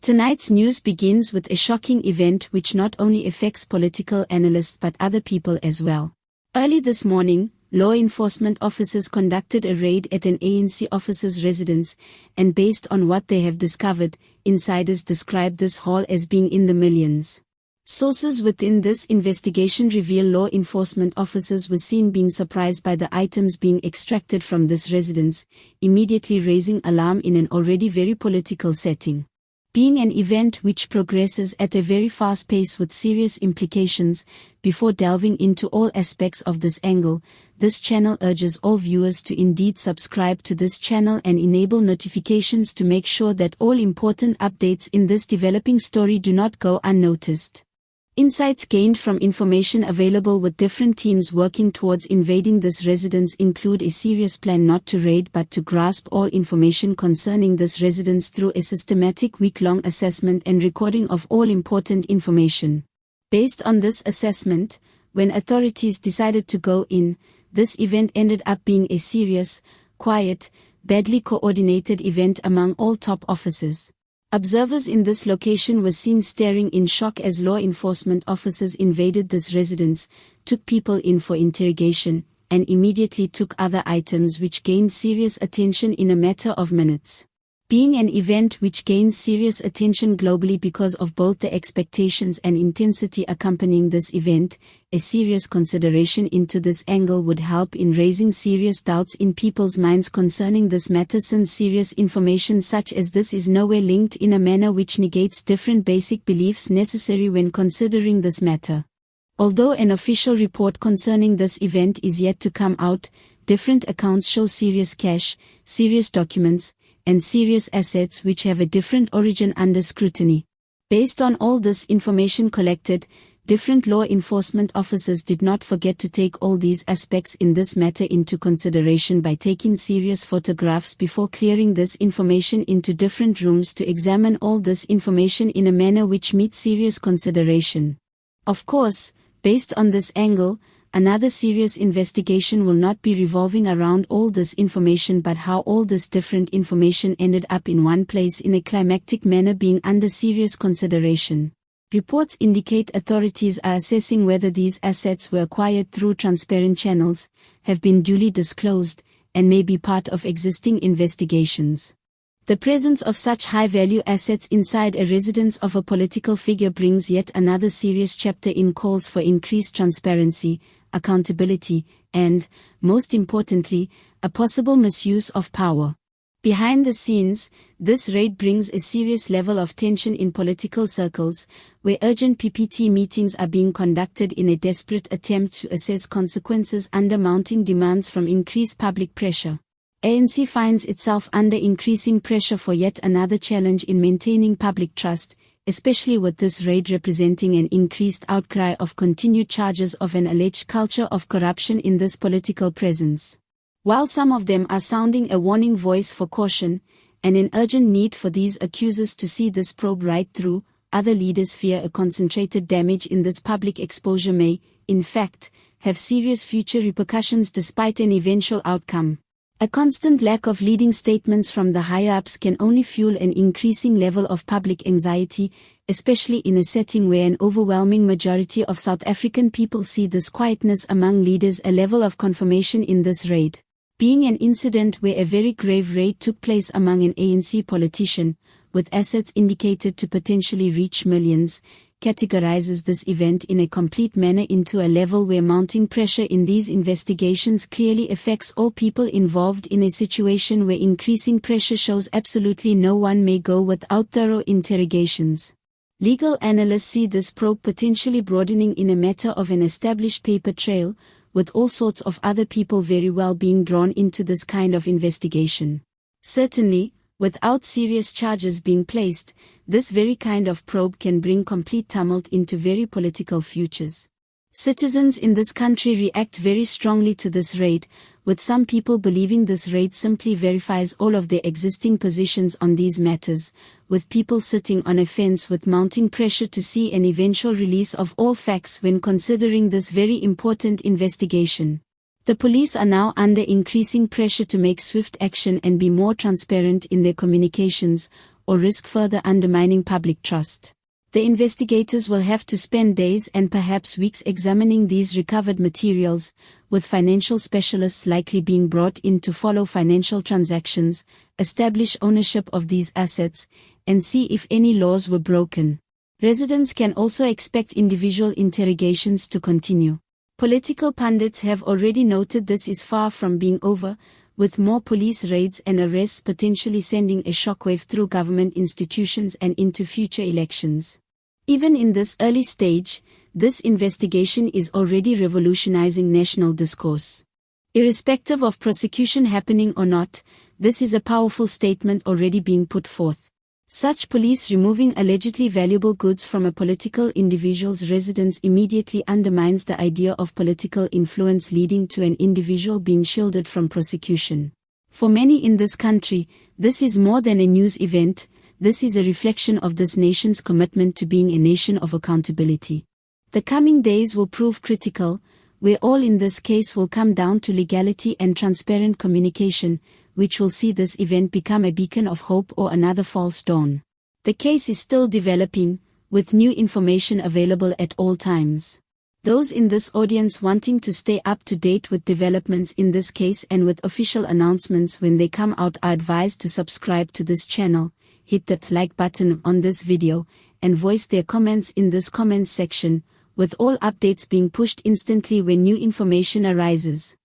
Tonight's news begins with a shocking event which not only affects political analysts but other people as well. Early this morning, law enforcement officers conducted a raid at an ANC officer's residence, and based on what they have discovered, insiders describe this haul as being in the millions. Sources within this investigation reveal law enforcement officers were seen being surprised by the items being extracted from this residence, immediately raising alarm in an already very political setting. Being an event which progresses at a very fast pace with serious implications, before delving into all aspects of this angle, this channel urges all viewers to indeed subscribe to this channel and enable notifications to make sure that all important updates in this developing story do not go unnoticed. Insights gained from information available with different teams working towards invading this residence include a serious plan not to raid but to grasp all information concerning this residence through a systematic week-long assessment and recording of all important information. Based on this assessment, when authorities decided to go in, this event ended up being a serious, quiet, badly coordinated event among all top officers. Observers in this location were seen staring in shock as law enforcement officers invaded this residence, took people in for interrogation, and immediately took other items which gained serious attention in a matter of minutes. Being an event which gains serious attention globally because of both the expectations and intensity accompanying this event, a serious consideration into this angle would help in raising serious doubts in people's minds concerning this matter, since serious information such as this is nowhere linked in a manner which negates different basic beliefs necessary when considering this matter. Although an official report concerning this event is yet to come out, different accounts show serious cash, serious documents, and serious assets which have a different origin under scrutiny. Based on all this information collected, different law enforcement officers did not forget to take all these aspects in this matter into consideration by taking serious photographs before clearing this information into different rooms to examine all this information in a manner which meets serious consideration. Of course, based on this angle, another serious investigation will not be revolving around all this information but how all this different information ended up in one place in a climactic manner being under serious consideration. Reports indicate authorities are assessing whether these assets were acquired through transparent channels, have been duly disclosed, and may be part of existing investigations. The presence of such high-value assets inside a residence of a political figure brings yet another serious chapter in calls for increased transparency, accountability, and, most importantly, a possible misuse of power. Behind the scenes, this raid brings a serious level of tension in political circles, where urgent PPT meetings are being conducted in a desperate attempt to assess consequences under mounting demands from increased public pressure. ANC finds itself under increasing pressure for yet another challenge in maintaining public trust, especially with this raid representing an increased outcry of continued charges of an alleged culture of corruption in this political presence. While some of them are sounding a warning voice for caution, and an urgent need for these accusers to see this probe right through, other leaders fear a concentrated damage in this public exposure may, in fact, have serious future repercussions despite an eventual outcome. A constant lack of leading statements from the higher-ups can only fuel an increasing level of public anxiety, especially in a setting where an overwhelming majority of South African people see this quietness among leaders a level of confirmation in this raid. Being an incident where a very grave raid took place among an ANC politician, with assets indicated to potentially reach millions, categorizes this event in a complete manner into a level where mounting pressure in these investigations clearly affects all people involved in a situation where increasing pressure shows absolutely no one may go without thorough interrogations. Legal analysts see this probe potentially broadening in a matter of an established paper trail, with all sorts of other people very well being drawn into this kind of investigation. Certainly, without serious charges being placed, this very kind of probe can bring complete tumult into very political futures. Citizens in this country react very strongly to this raid, with some people believing this raid simply verifies all of their existing positions on these matters, with people sitting on a fence with mounting pressure to see an eventual release of all facts when considering this very important investigation. The police are now under increasing pressure to make swift action and be more transparent in their communications, or risk further undermining public trust. The investigators will have to spend days and perhaps weeks examining these recovered materials, with financial specialists likely being brought in to follow financial transactions, establish ownership of these assets, and see if any laws were broken. Residents can also expect individual interrogations to continue. Political pundits have already noted this is far from being over, with more police raids and arrests potentially sending a shockwave through government institutions and into future elections. Even in this early stage, this investigation is already revolutionizing national discourse. Irrespective of prosecution happening or not, this is a powerful statement already being put forth. Such police removing allegedly valuable goods from a political individual's residence immediately undermines the idea of political influence leading to an individual being shielded from prosecution. For many in this country, this is more than a news event. This is a reflection of this nation's commitment to being a nation of accountability. The coming days will prove critical, where all in this case will come down to legality and transparent communication, which will see this event become a beacon of hope or another false dawn. The case is still developing, with new information available at all times. Those in this audience wanting to stay up to date with developments in this case and with official announcements when they come out are advised to subscribe to this channel, hit the like button on this video, and voice their comments in this comments section, with all updates being pushed instantly when new information arises.